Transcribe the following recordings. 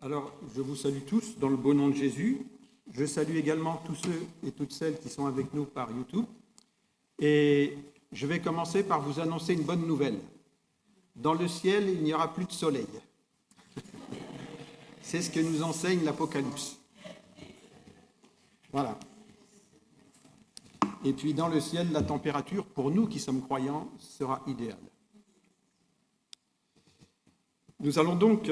Alors, je vous salue tous dans le beau nom de Jésus. Je salue également tous ceux et toutes celles qui sont avec nous par YouTube. Et je vais commencer par vous annoncer une bonne nouvelle. Dans le ciel, il n'y aura plus de soleil. C'est ce que nous enseigne l'Apocalypse. Voilà. Et puis dans le ciel, la température, pour nous qui sommes croyants, sera idéale. Nous allons donc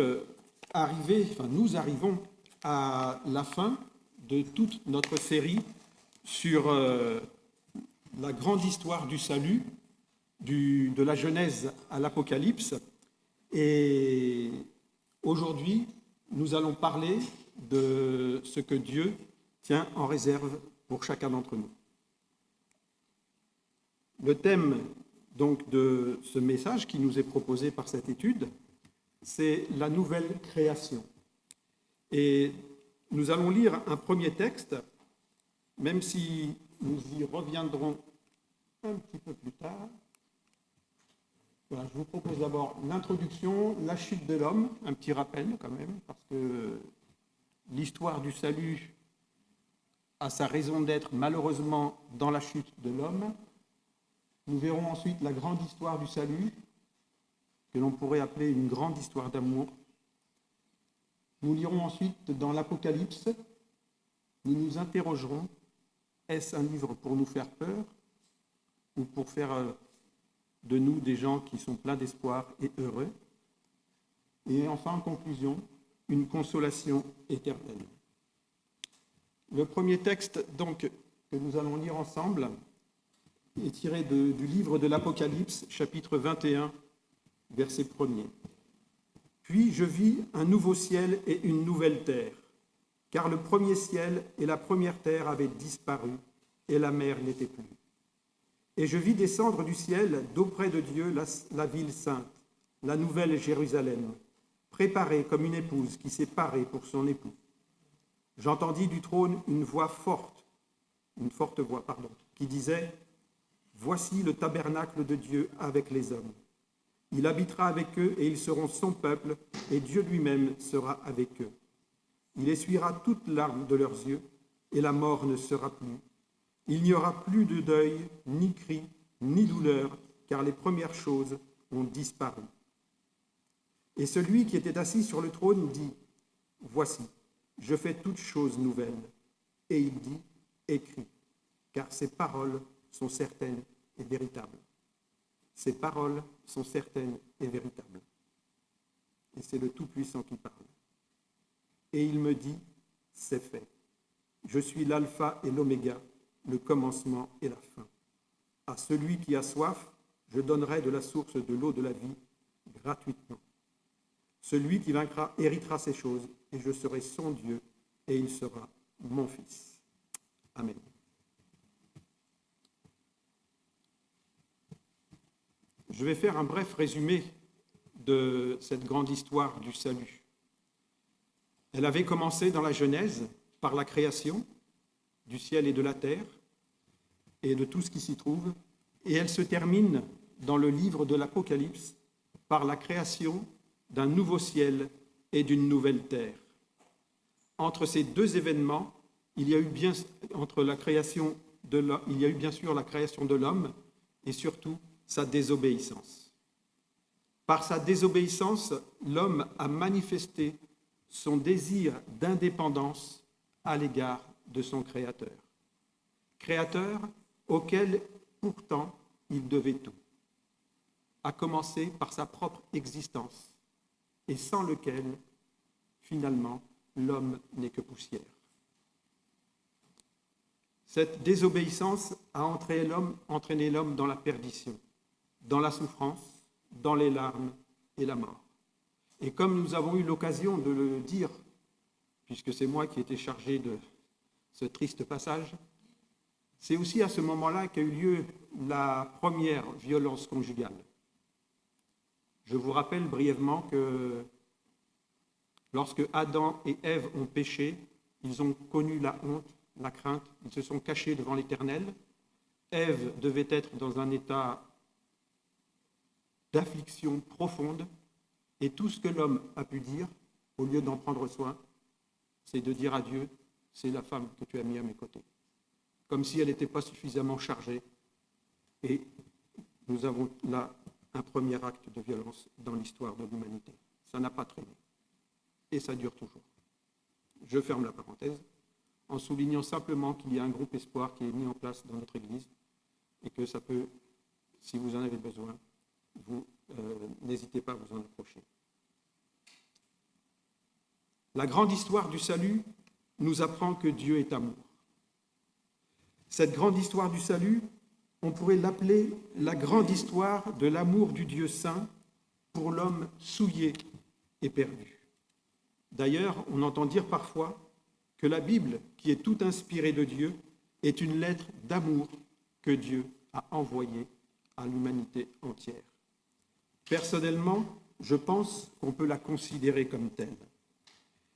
nous arrivons à la fin de toute notre série sur la grande histoire du salut, de la Genèse à l'Apocalypse. Et aujourd'hui, nous allons parler de ce que Dieu tient en réserve pour chacun d'entre nous. Le thème donc de ce message qui nous est proposé par cette étude, c'est la nouvelle création. Et nous allons lire un premier texte, même si nous y reviendrons un petit peu plus tard. Voilà, je vous propose d'abord l'introduction, la chute de l'homme, un petit rappel quand même, parce que l'histoire du salut a sa raison d'être malheureusement dans la chute de l'homme. Nous verrons ensuite la grande histoire du salut, que l'on pourrait appeler une grande histoire d'amour. Nous lirons ensuite dans l'Apocalypse, nous nous interrogerons, est-ce un livre pour nous faire peur ou pour faire de nous des gens qui sont pleins d'espoir et heureux? Et enfin, en conclusion, une consolation éternelle. Le premier texte donc que nous allons lire ensemble est tiré du livre de l'Apocalypse, chapitre 21, verset 1er. Puis je vis un nouveau ciel et une nouvelle terre, car le premier ciel et la première terre avaient disparu, et la mer n'était plus. Et je vis descendre du ciel, d'auprès de Dieu, la ville sainte, la nouvelle Jérusalem, préparée comme une épouse qui s'est parée pour son époux. J'entendis du trône une forte voix, qui disait « Voici le tabernacle de Dieu avec les hommes. Il habitera avec eux et ils seront son peuple, et Dieu lui-même sera avec eux. Il essuiera toute larme de leurs yeux, et la mort ne sera plus. Il n'y aura plus de deuil, ni cri, ni douleur, car les premières choses ont disparu. » Et celui qui était assis sur le trône dit « Voici, je fais toutes choses nouvelles. » Et il dit « Écris, car ces paroles sont certaines et véritables. » Ces paroles sont certaines et véritables. Et c'est le Tout-Puissant qui parle. Et il me dit, c'est fait. Je suis l'alpha et l'oméga, le commencement et la fin. À celui qui a soif, je donnerai de la source de l'eau de la vie gratuitement. Celui qui vaincra héritera ces choses, et je serai son Dieu, et il sera mon fils. Amen. Je vais faire un bref résumé de cette grande histoire du salut. Elle avait commencé dans la Genèse par la création du ciel et de la terre et de tout ce qui s'y trouve, et elle se termine dans le livre de l'Apocalypse par la création d'un nouveau ciel et d'une nouvelle terre. Entre ces deux événements, il y a eu bien sûr la création de l'homme et surtout sa désobéissance. Par sa désobéissance, l'homme a manifesté son désir d'indépendance à l'égard de son Créateur. Créateur auquel, pourtant, il devait tout, à commencer par sa propre existence, et sans lequel, finalement, l'homme n'est que poussière. Cette désobéissance a entraîné l'homme dans la perdition, dans la souffrance, dans les larmes et la mort. Et comme nous avons eu l'occasion de le dire, puisque c'est moi qui étais chargé de ce triste passage, c'est aussi à ce moment-là qu'a eu lieu la première violence conjugale. Je vous rappelle brièvement que lorsque Adam et Ève ont péché, ils ont connu la honte, la crainte, ils se sont cachés devant l'Éternel. Ève devait être dans un état d'affliction profonde, et tout ce que l'homme a pu dire, au lieu d'en prendre soin, c'est de dire à Dieu, c'est la femme que tu as mis à mes côtés. Comme si elle n'était pas suffisamment chargée. Et nous avons là un premier acte de violence dans l'histoire de l'humanité. Ça n'a pas traîné. Et ça dure toujours. Je ferme la parenthèse en soulignant simplement qu'il y a un groupe espoir qui est mis en place dans notre Église et que ça peut, si vous en avez besoin, vous n'hésitez pas à vous en approcher. La grande histoire du salut nous apprend que Dieu est amour. Cette grande histoire du salut, on pourrait l'appeler la grande histoire de l'amour du Dieu saint pour l'homme souillé et perdu. D'ailleurs, on entend dire parfois que la Bible, qui est toute inspirée de Dieu, est une lettre d'amour que Dieu a envoyée à l'humanité entière. Personnellement, je pense qu'on peut la considérer comme telle.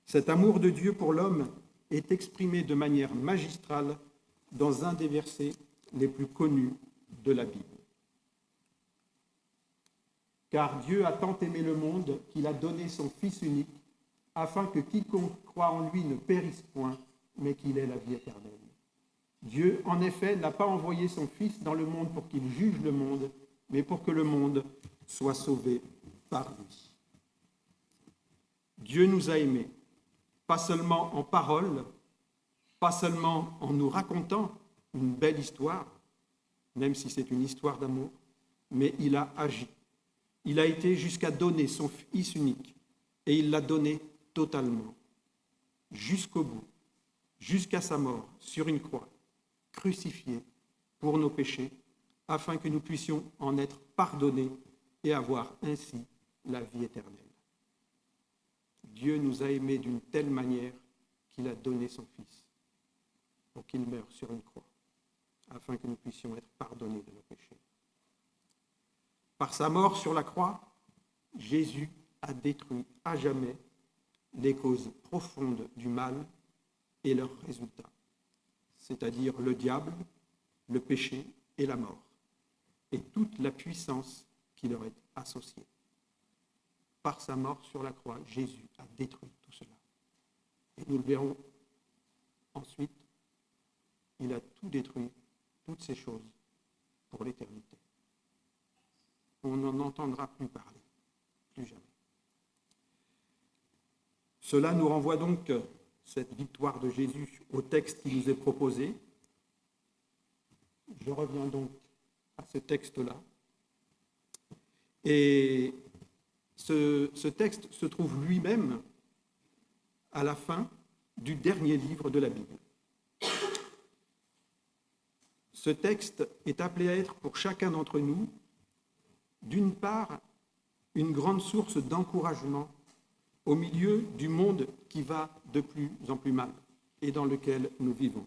Cet amour de Dieu pour l'homme est exprimé de manière magistrale dans un des versets les plus connus de la Bible. Car Dieu a tant aimé le monde qu'il a donné son Fils unique, afin que quiconque croit en lui ne périsse point, mais qu'il ait la vie éternelle. Dieu, en effet, n'a pas envoyé son Fils dans le monde pour qu'il juge le monde, mais pour que le monde soit sauvé par lui. Dieu nous a aimés, pas seulement en parole, pas seulement en nous racontant une belle histoire, même si c'est une histoire d'amour, mais il a agi. Il a été jusqu'à donner son Fils unique, et il l'a donné totalement, jusqu'au bout, jusqu'à sa mort sur une croix, crucifié pour nos péchés, afin que nous puissions en être pardonnés et avoir ainsi la vie éternelle. Dieu nous a aimés d'une telle manière qu'il a donné son Fils pour qu'il meure sur une croix, afin que nous puissions être pardonnés de nos péchés. Par sa mort sur la croix, Jésus a détruit à jamais les causes profondes du mal et leurs résultats, c'est-à-dire le diable, le péché et la mort, et toute la puissance qui leur est associée. Par sa mort sur la croix, Jésus a détruit tout cela. Et nous le verrons ensuite, il a tout détruit, toutes ces choses, pour l'éternité. On n'en entendra plus parler, plus jamais. Cela nous renvoie donc, cette victoire de Jésus, au texte qui nous est proposé. Je reviens donc à ce texte-là. Et ce texte se trouve lui-même à la fin du dernier livre de la Bible. Ce texte est appelé à être pour chacun d'entre nous, d'une part, une grande source d'encouragement au milieu du monde qui va de plus en plus mal et dans lequel nous vivons.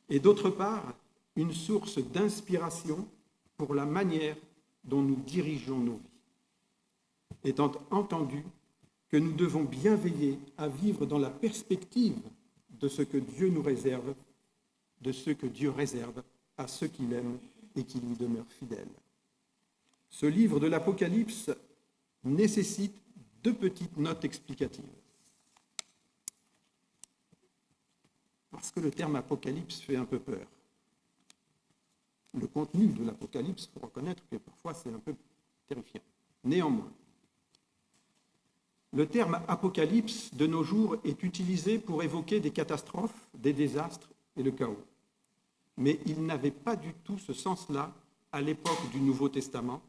Et d'autre part, une source d'inspiration pour la manière dont nous dirigeons nos vies. Étant entendu que nous devons bien veiller à vivre dans la perspective de ce que Dieu nous réserve, de ce que Dieu réserve à ceux qu'il aime et qui lui demeurent fidèles. Ce livre de l'Apocalypse nécessite 2 petites notes explicatives. Parce que le terme apocalypse fait un peu peur. Le contenu de l'Apocalypse, il faut reconnaître que parfois c'est un peu terrifiant. Néanmoins, le terme apocalypse de nos jours est utilisé pour évoquer des catastrophes, des désastres et le chaos. Mais il n'avait pas du tout ce sens-là à l'époque du Nouveau Testament,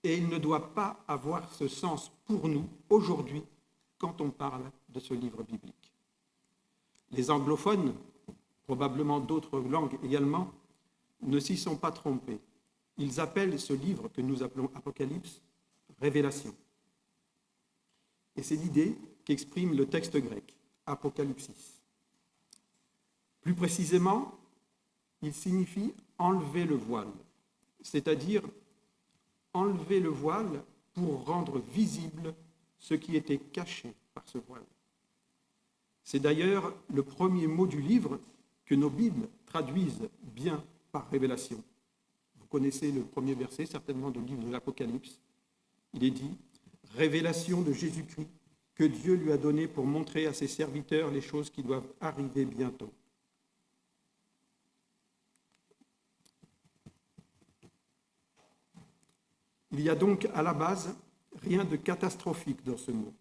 et il ne doit pas avoir ce sens pour nous aujourd'hui quand on parle de ce livre biblique. Les anglophones, probablement d'autres langues également, ne s'y sont pas trompés. Ils appellent ce livre que nous appelons Apocalypse, Révélation. Et c'est l'idée qu'exprime le texte grec, apocalypsis. Plus précisément, il signifie enlever le voile, c'est-à-dire enlever le voile pour rendre visible ce qui était caché par ce voile. C'est d'ailleurs le premier mot du livre que nos Bibles traduisent bien par révélation. Vous connaissez le premier verset, certainement, du livre de l'Apocalypse. Il est dit « Révélation de Jésus-Christ, que Dieu lui a donné pour montrer à ses serviteurs les choses qui doivent arriver bientôt. Il y a donc à la base rien de catastrophique dans ce mot.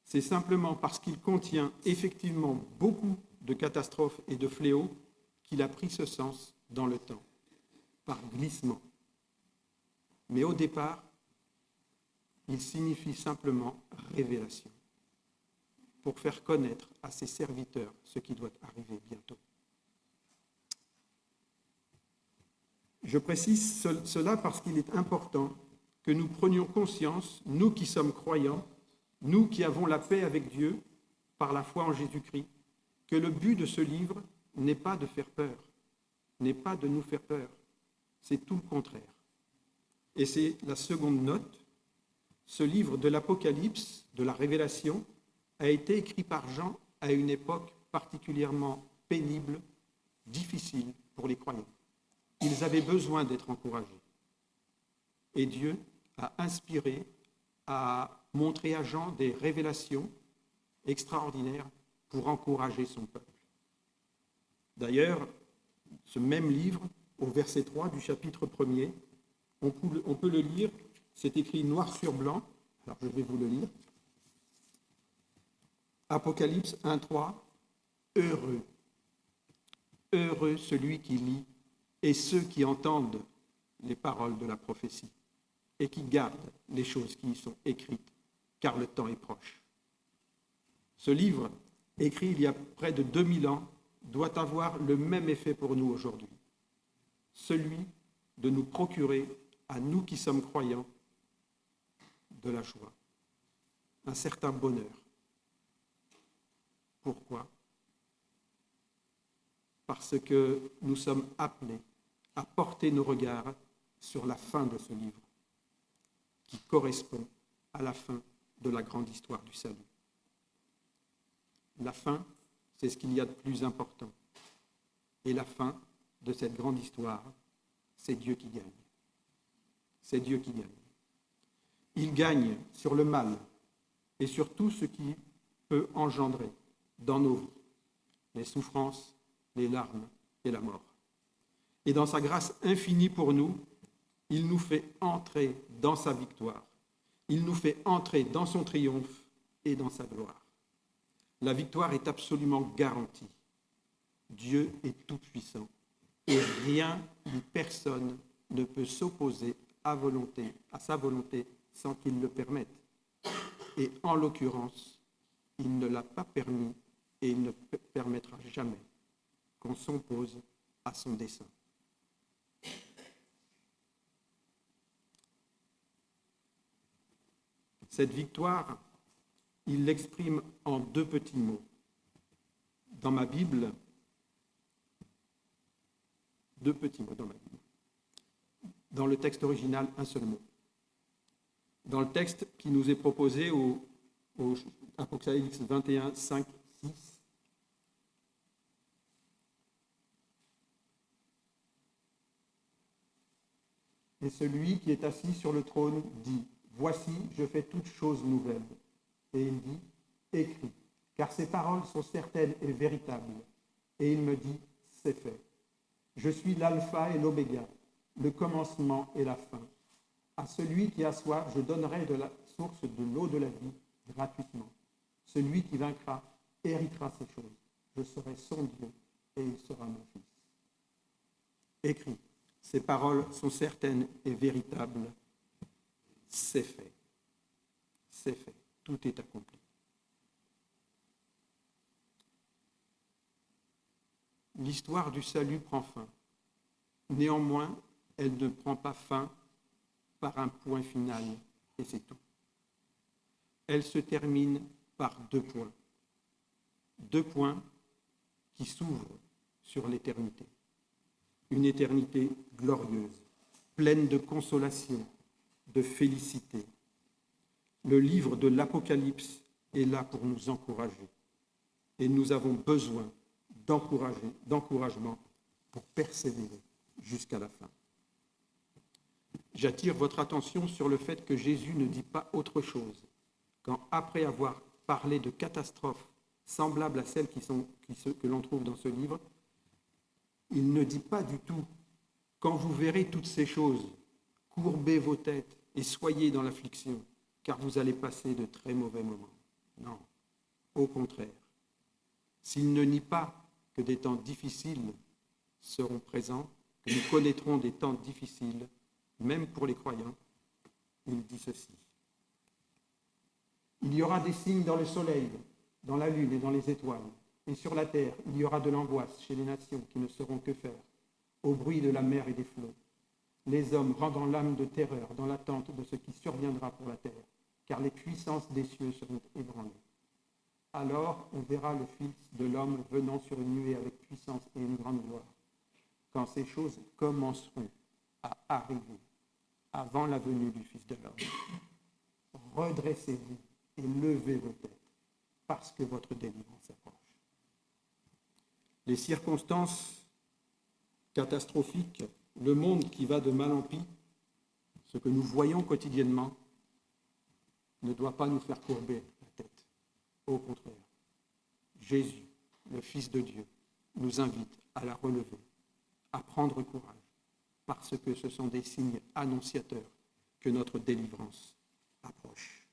C'est simplement parce qu'il contient effectivement beaucoup de catastrophes et de fléaux qu'il a pris ce sens dans le temps, par glissement. Mais au départ, il signifie simplement révélation, pour faire connaître à ses serviteurs ce qui doit arriver bientôt. Je précise cela parce qu'il est important que nous prenions conscience, nous qui sommes croyants, nous qui avons la paix avec Dieu par la foi en Jésus-Christ, que le but de ce livre n'est pas de faire peur, n'est pas de nous faire peur, c'est tout le contraire. Et c'est la seconde note. Ce livre de l'Apocalypse, de la Révélation, a été écrit par Jean à une époque particulièrement pénible, difficile pour les croyants. Ils avaient besoin d'être encouragés. Et Dieu a inspiré, a montré à Jean des révélations extraordinaires pour encourager son peuple. D'ailleurs, ce même livre, au verset 3 du chapitre 1er, on peut le lire, c'est écrit noir sur blanc, alors je vais vous le lire. Apocalypse 1:3, heureux, heureux celui qui lit et ceux qui entendent les paroles de la prophétie et qui gardent les choses qui y sont écrites, car le temps est proche. Ce livre, écrit il y a près de 2000 ans, doit avoir le même effet pour nous aujourd'hui, celui de nous procurer, à nous qui sommes croyants, de la joie, un certain bonheur. Pourquoi ? Parce que nous sommes appelés à porter nos regards sur la fin de ce livre, qui correspond à la fin de la grande histoire du salut. La fin, c'est ce qu'il y a de plus important. Et la fin de cette grande histoire, c'est Dieu qui gagne. C'est Dieu qui gagne. Il gagne sur le mal et sur tout ce qui peut engendrer dans nos vies les souffrances, les larmes et la mort. Et dans sa grâce infinie pour nous, il nous fait entrer dans sa victoire. Il nous fait entrer dans son triomphe et dans sa gloire. La victoire est absolument garantie. Dieu est tout-puissant et rien ni personne ne peut s'opposer à sa volonté sans qu'il le permette. Et en l'occurrence, il ne l'a pas permis et il ne permettra jamais qu'on s'oppose à son dessein. Cette victoire, il l'exprime en deux petits mots. Dans ma Bible, deux petits mots dans ma Bible. Dans le texte original, un seul mot. Dans le texte qui nous est proposé au Apocalypse 21, 5, 6, et celui qui est assis sur le trône dit, « Voici, je fais toutes choses nouvelles. » Et il dit, « Écris, car ces paroles sont certaines et véritables. » Et il me dit, « C'est fait. Je suis l'alpha et l'oméga, le commencement et la fin. À celui qui a soif, je donnerai de la source de l'eau de la vie gratuitement. Celui qui vaincra héritera ces choses. Je serai son Dieu et il sera mon fils. » Écris, ces paroles sont certaines et véritables. C'est fait. C'est fait. Tout est accompli. L'histoire du salut prend fin. Néanmoins, elle ne prend pas fin par un point final, et c'est tout. Elle se termine par deux points. Deux points qui s'ouvrent sur l'éternité. Une éternité glorieuse, pleine de consolation, de félicité. Le livre de l'Apocalypse est là pour nous encourager. Et nous avons besoin d'encouragement pour persévérer jusqu'à la fin. J'attire votre attention sur le fait que Jésus ne dit pas autre chose quand, après avoir parler de catastrophes semblables à celles que l'on trouve dans ce livre, il ne dit pas du tout « quand vous verrez toutes ces choses, courbez vos têtes et soyez dans l'affliction, car vous allez passer de très mauvais moments. » Non, au contraire. S'il ne nie pas que des temps difficiles seront présents, que nous connaîtrons des temps difficiles, même pour les croyants, il dit ceci. Il y aura des signes dans le soleil, dans la lune et dans les étoiles, et sur la terre, il y aura de l'angoisse chez les nations qui ne sauront que faire, au bruit de la mer et des flots. Les hommes rendant l'âme de terreur dans l'attente de ce qui surviendra pour la terre, car les puissances des cieux seront ébranlées. Alors on verra le Fils de l'homme venant sur une nuée avec puissance et une grande gloire. Quand ces choses commenceront à arriver avant la venue du Fils de l'homme, redressez-vous et levez vos têtes, parce que votre délivrance approche. Les circonstances catastrophiques, le monde qui va de mal en pis, ce que nous voyons quotidiennement, ne doit pas nous faire courber la tête. Au contraire, Jésus, le Fils de Dieu, nous invite à la relever, à prendre courage, parce que ce sont des signes annonciateurs que notre délivrance approche.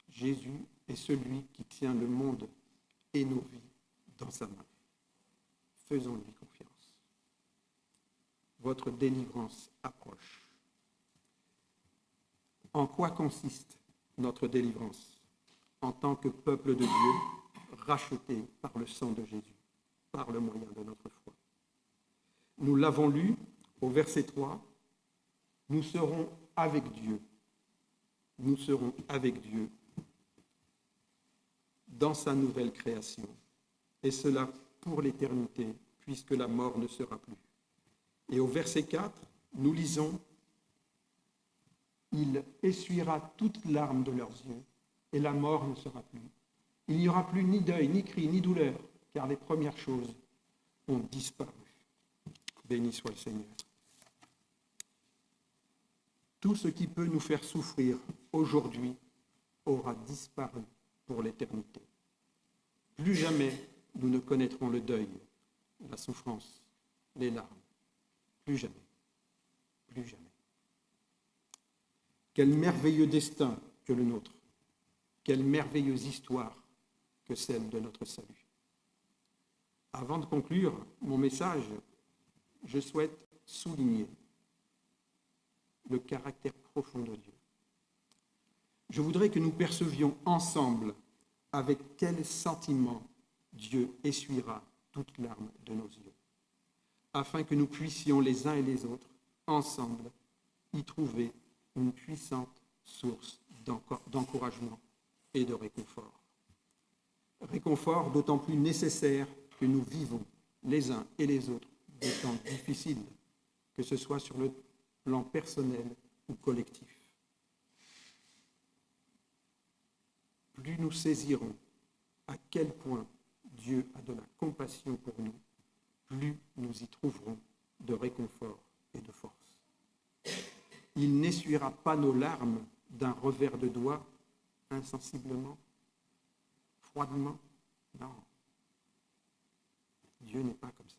Jésus est celui qui tient le monde et nos vies dans sa main. Faisons-lui confiance. Votre délivrance approche. En quoi consiste notre délivrance en tant que peuple de Dieu, racheté par le sang de Jésus, par le moyen de notre foi? Nous l'avons lu au verset 3, nous serons avec Dieu. Nous serons avec Dieu dans sa nouvelle création, et cela pour l'éternité, puisque la mort ne sera plus. Et au verset 4, nous lisons « Il essuiera toute larme de leurs yeux, et la mort ne sera plus. Il n'y aura plus ni deuil, ni cri, ni douleur, car les premières choses ont disparu. » Béni soit le Seigneur. Tout ce qui peut nous faire souffrir aujourd'hui aura disparu pour l'éternité. Plus jamais nous ne connaîtrons le deuil, la souffrance, les larmes. Plus jamais. Plus jamais. Quel merveilleux destin que le nôtre. Quelle merveilleuse histoire que celle de notre salut. Avant de conclure mon message, je souhaite souligner le caractère profond de Dieu. Je voudrais que nous percevions ensemble avec quel sentiment Dieu essuiera toute larme de nos yeux, afin que nous puissions les uns et les autres, ensemble, y trouver une puissante source d'encouragement et de réconfort. Réconfort d'autant plus nécessaire que nous vivons les uns et les autres des temps difficiles, que ce soit sur le plan personnel ou collectif. Plus nous saisirons à quel point Dieu a de la compassion pour nous, plus nous y trouverons de réconfort et de force. Il n'essuiera pas nos larmes d'un revers de doigt, insensiblement, froidement. Non. Dieu n'est pas comme ça.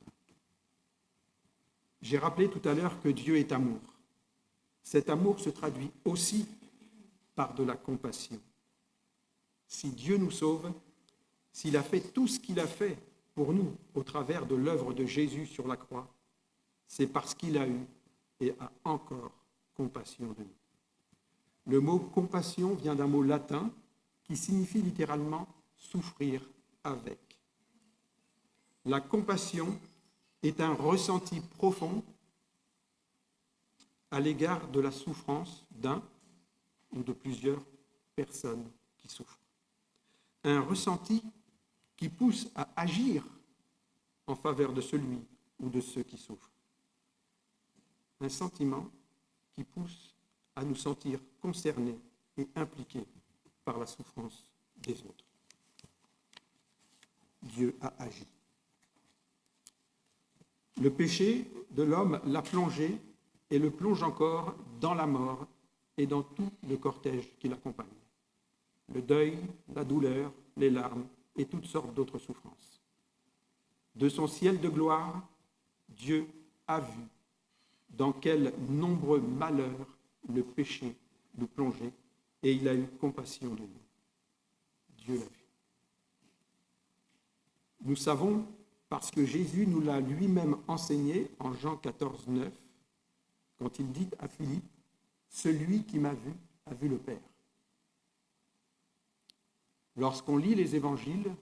J'ai rappelé tout à l'heure que Dieu est amour. Cet amour se traduit aussi par de la compassion. Si Dieu nous sauve, s'il a fait tout ce qu'il a fait pour nous au travers de l'œuvre de Jésus sur la croix, c'est parce qu'il a eu et a encore compassion de nous. Le mot compassion vient d'un mot latin qui signifie littéralement souffrir avec. La compassion est un ressenti profond à l'égard de la souffrance d'un ou de plusieurs personnes qui souffrent. Un ressenti qui pousse à agir en faveur de celui ou de ceux qui souffrent. Un sentiment qui pousse à nous sentir concernés et impliqués par la souffrance des autres. Dieu a agi. Le péché de l'homme l'a plongé et le plonge encore dans la mort et dans tout le cortège qui l'accompagne. Le deuil, la douleur, les larmes et toutes sortes d'autres souffrances. De son ciel de gloire, Dieu a vu dans quels nombreux malheurs le péché nous plongeait et il a eu compassion de nous. Dieu l'a vu. Nous savons, parce que Jésus nous l'a lui-même enseigné en Jean 14, 9, quand il dit à Philippe, « Celui qui m'a vu a vu le Père ». Lorsqu'on lit les évangiles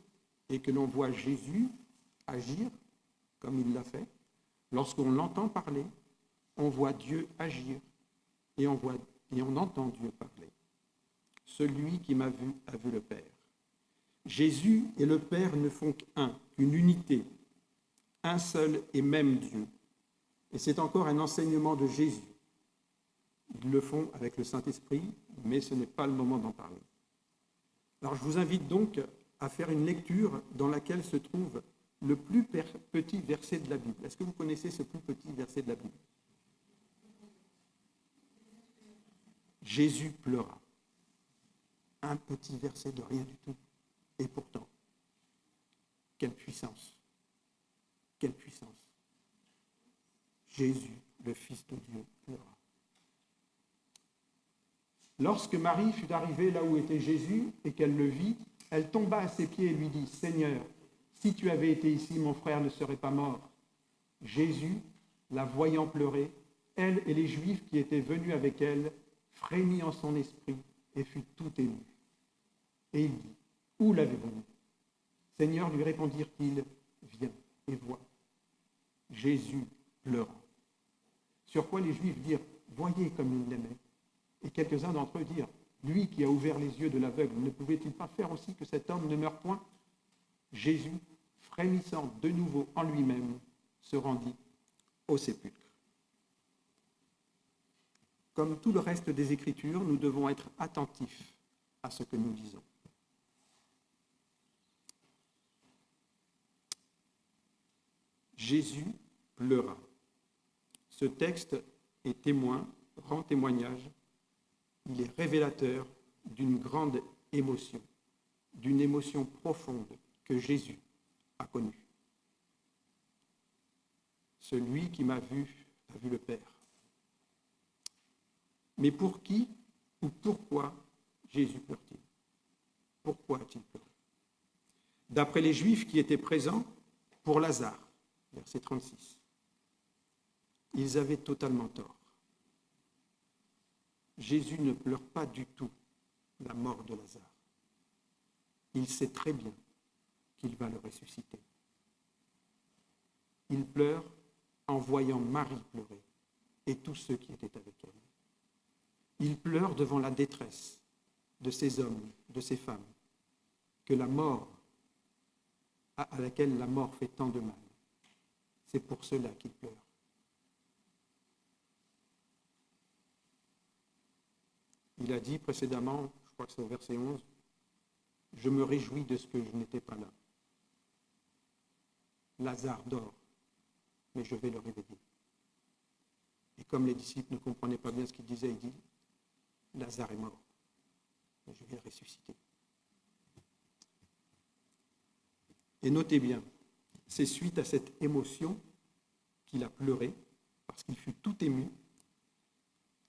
et que l'on voit Jésus agir comme il l'a fait, lorsqu'on l'entend parler, on voit Dieu agir et on entend Dieu parler. Celui qui m'a vu a vu le Père. Jésus et le Père ne font qu'un, une unité, un seul et même Dieu. Et c'est encore un enseignement de Jésus. Ils le font avec le Saint-Esprit, mais ce n'est pas le moment d'en parler. Alors je vous invite donc à faire une lecture dans laquelle se trouve le plus petit verset de la Bible. Est-ce que vous connaissez ce plus petit verset de la Bible? Jésus pleura. Un petit verset de rien du tout. Et pourtant, quelle puissance! Quelle puissance! Jésus, le Fils de Dieu, pleura. Lorsque Marie fut arrivée là où était Jésus et qu'elle le vit, elle tomba à ses pieds et lui dit, « Seigneur, si tu avais été ici, mon frère ne serait pas mort. » Jésus, la voyant pleurer, elle et les Juifs qui étaient venus avec elle, frémit en son esprit et fut tout ému. Et il dit, « Où l'avez-vous mis » Seigneur, lui répondirent-ils, « Viens et vois. » Jésus pleura. Sur quoi les Juifs dirent, « Voyez comme il l'aimait. » Et quelques-uns d'entre eux dirent, « Lui qui a ouvert les yeux de l'aveugle, ne pouvait-il pas faire aussi que cet homme ne meure point ?» Jésus, frémissant de nouveau en lui-même, se rendit au sépulcre. Comme tout le reste des Écritures, nous devons être attentifs à ce que nous lisons. Jésus pleura. Ce texte est témoin, rend témoignage. Il est révélateur d'une grande émotion, d'une émotion profonde que Jésus a connue. Celui qui m'a vu a vu le Père. Mais pour qui ou pourquoi Jésus pleure-t-il? Pourquoi a-t-il pleuré? D'après les Juifs qui étaient présents, pour Lazare, verset 36, ils avaient totalement tort. Jésus ne pleure pas du tout la mort de Lazare. Il sait très bien qu'il va le ressusciter. Il pleure en voyant Marie pleurer et tous ceux qui étaient avec elle. Il pleure devant la détresse de ces hommes, de ces femmes, que la mort, à laquelle la mort fait tant de mal. C'est pour cela qu'il pleure. Il a dit précédemment, je crois que c'est au verset 11, « Je me réjouis de ce que je n'étais pas là. Lazare dort, mais je vais le réveiller. » Et comme les disciples ne comprenaient pas bien ce qu'il disait, il dit, « Lazare est mort, mais je vais le ressusciter. » Et notez bien, c'est suite à cette émotion qu'il a pleuré, parce qu'il fut tout ému.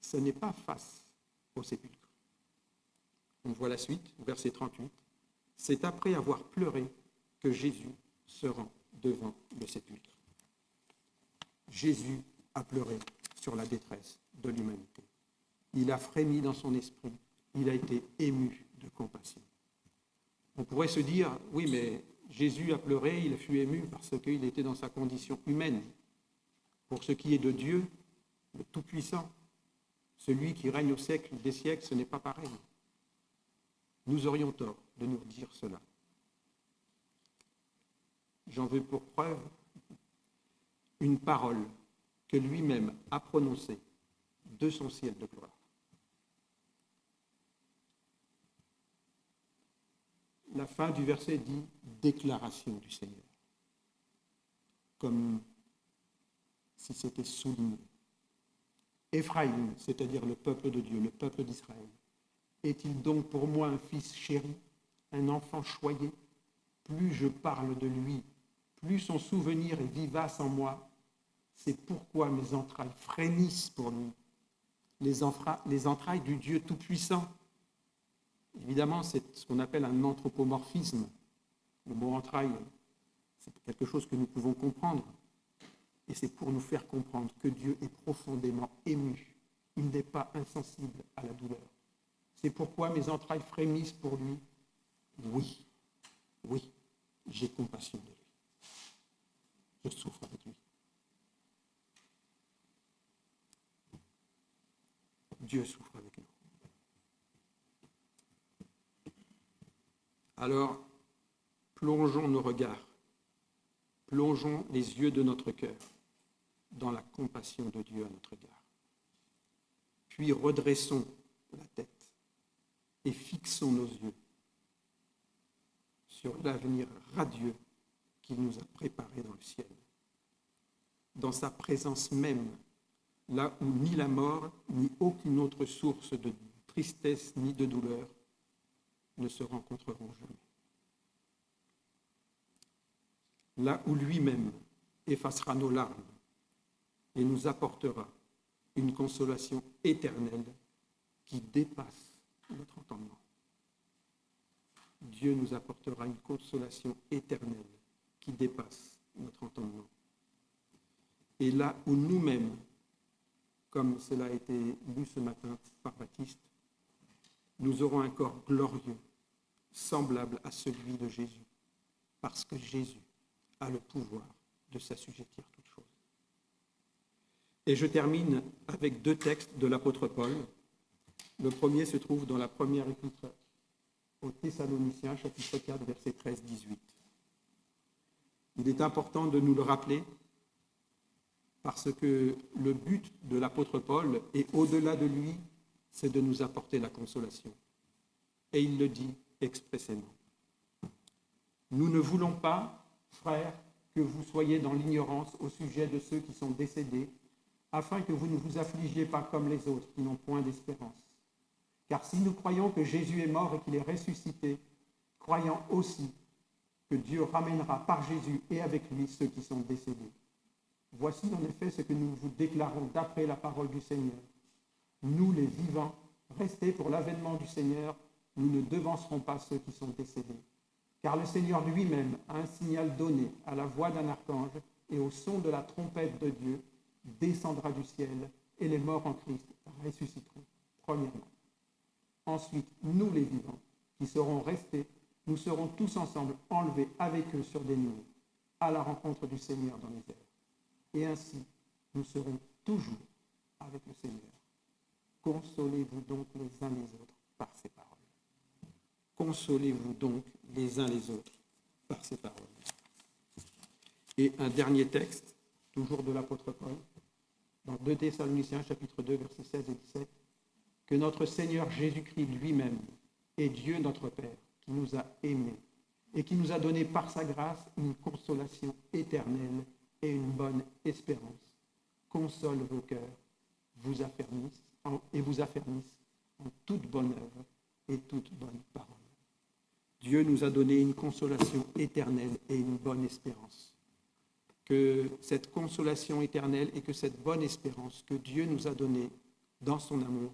Ce n'est pas face au sépulcre. On voit la suite, verset 38. C'est après avoir pleuré que Jésus se rend devant le sépulcre. Jésus a pleuré sur la détresse de l'humanité. Il a frémi dans son esprit, il a été ému de compassion. On pourrait se dire, oui, mais Jésus a pleuré, il fut ému parce qu'il était dans sa condition humaine. Pour ce qui est de Dieu, le Tout-Puissant, celui qui règne au siècle des siècles, ce n'est pas pareil. Nous aurions tort de nous dire cela. J'en veux pour preuve une parole que lui-même a prononcée de son ciel de gloire. la fin du verset dit « déclaration du Seigneur », comme si c'était souligné. Éphraïm, c'est-à-dire le peuple de Dieu, le peuple d'Israël, est-il donc pour moi un fils chéri, un enfant choyé? Plus je parle de lui, plus son souvenir est vivace en moi. C'est pourquoi mes entrailles frémissent pour lui. Les entrailles du Dieu Tout-Puissant. Évidemment, c'est ce qu'on appelle un anthropomorphisme. Le mot entraille, c'est quelque chose que nous pouvons comprendre. Et c'est pour nous faire comprendre que Dieu est profondément ému. Il n'est pas insensible à la douleur. C'est pourquoi mes entrailles frémissent pour lui. Oui, oui, j'ai compassion de lui. Je souffre avec lui. Dieu souffre avec nous. Alors, plongeons nos regards, plongeons les yeux de notre cœur dans la compassion de Dieu à notre égard. Puis redressons la tête et fixons nos yeux sur l'avenir radieux qu'il nous a préparé dans le ciel. Dans sa présence même, là où ni la mort, ni aucune autre source de tristesse ni de douleur ne se rencontreront jamais. Là où lui-même effacera nos larmes et nous apportera une consolation éternelle qui dépasse notre entendement. Dieu nous apportera une consolation éternelle qui dépasse notre entendement. Et là où nous-mêmes, comme cela a été lu ce matin par Baptiste, nous aurons un corps glorieux, semblable à celui de Jésus, parce que Jésus a le pouvoir de s'assujettir toutes choses. Et je termine avec 2 textes de l'apôtre Paul. Le premier se trouve dans la première épître aux Thessaloniciens, chapitre 4, versets 13-18. Il est important de nous le rappeler parce que le but de l'apôtre Paul, et au-delà de lui, c'est de nous apporter la consolation. Et il le dit expressément. Nous ne voulons pas, frères, que vous soyez dans l'ignorance au sujet de ceux qui sont décédés, afin que vous ne vous affligiez pas comme les autres qui n'ont point d'espérance. Car si nous croyons que Jésus est mort et qu'il est ressuscité, croyons aussi que Dieu ramènera par Jésus et avec lui ceux qui sont décédés. Voici en effet ce que nous vous déclarons d'après la parole du Seigneur. Nous, les vivants, restés pour l'avènement du Seigneur, nous ne devancerons pas ceux qui sont décédés. Car le Seigneur lui-même a un signal donné à la voix d'un archange et au son de la trompette de Dieu, descendra du ciel et les morts en Christ ressusciteront, premièrement. Ensuite, nous les vivants, qui serons restés, nous serons tous ensemble enlevés avec eux sur des nuées, à la rencontre du Seigneur dans les airs. Et ainsi, nous serons toujours avec le Seigneur. Consolez-vous donc les uns les autres par ces paroles. Consolez-vous donc les uns les autres par ces paroles. Et un dernier texte, toujours de l'apôtre Paul, dans 2 Thessaloniciens, chapitre 2, versets 16 et 17, que notre Seigneur Jésus-Christ lui-même est Dieu notre Père, qui nous a aimés et qui nous a donné par sa grâce une consolation éternelle et une bonne espérance, console vos cœurs, vous affermisse en toute bonne œuvre et toute bonne parole. Dieu nous a donné une consolation éternelle et une bonne espérance. Que cette consolation éternelle et que cette bonne espérance que Dieu nous a donnée dans son amour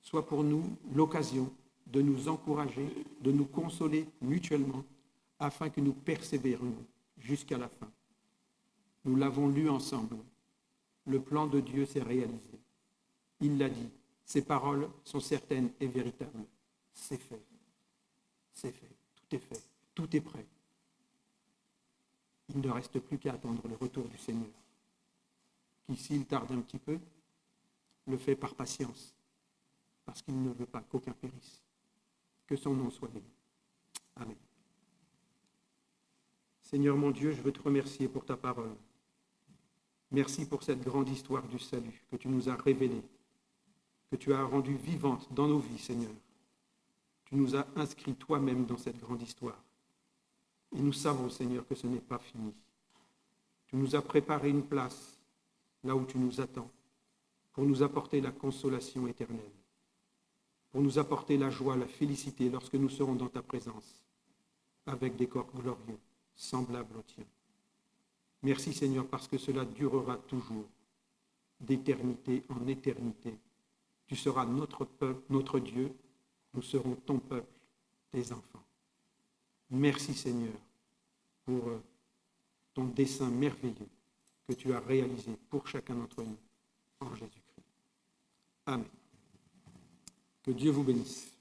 soit pour nous l'occasion de nous encourager, de nous consoler mutuellement, afin que nous persévérions jusqu'à la fin. Nous l'avons lu ensemble. Le plan de Dieu s'est réalisé. Il l'a dit. Ses paroles sont certaines et véritables. C'est fait. C'est fait. Tout est fait. Tout est prêt. Il ne reste plus qu'à attendre le retour du Seigneur, qui, s'il tarde un petit peu, le fait par patience, parce qu'il ne veut pas qu'aucun périsse. Que son nom soit béni. Amen. Seigneur mon Dieu, je veux te remercier pour ta parole. Merci pour cette grande histoire du salut que tu nous as révélée, que tu as rendue vivante dans nos vies, Seigneur. Tu nous as inscrits toi-même dans cette grande histoire. Et nous savons, Seigneur, que ce n'est pas fini. Tu nous as préparé une place là où tu nous attends pour nous apporter la consolation éternelle, pour nous apporter la joie, la félicité lorsque nous serons dans ta présence, avec des corps glorieux, semblables aux tiens. Merci Seigneur, parce que cela durera toujours, d'éternité en éternité. Tu seras notre peuple, notre Dieu, nous serons ton peuple, tes enfants. Merci Seigneur pour ton dessein merveilleux que tu as réalisé pour chacun d'entre nous en Jésus-Christ. Amen. Que Dieu vous bénisse.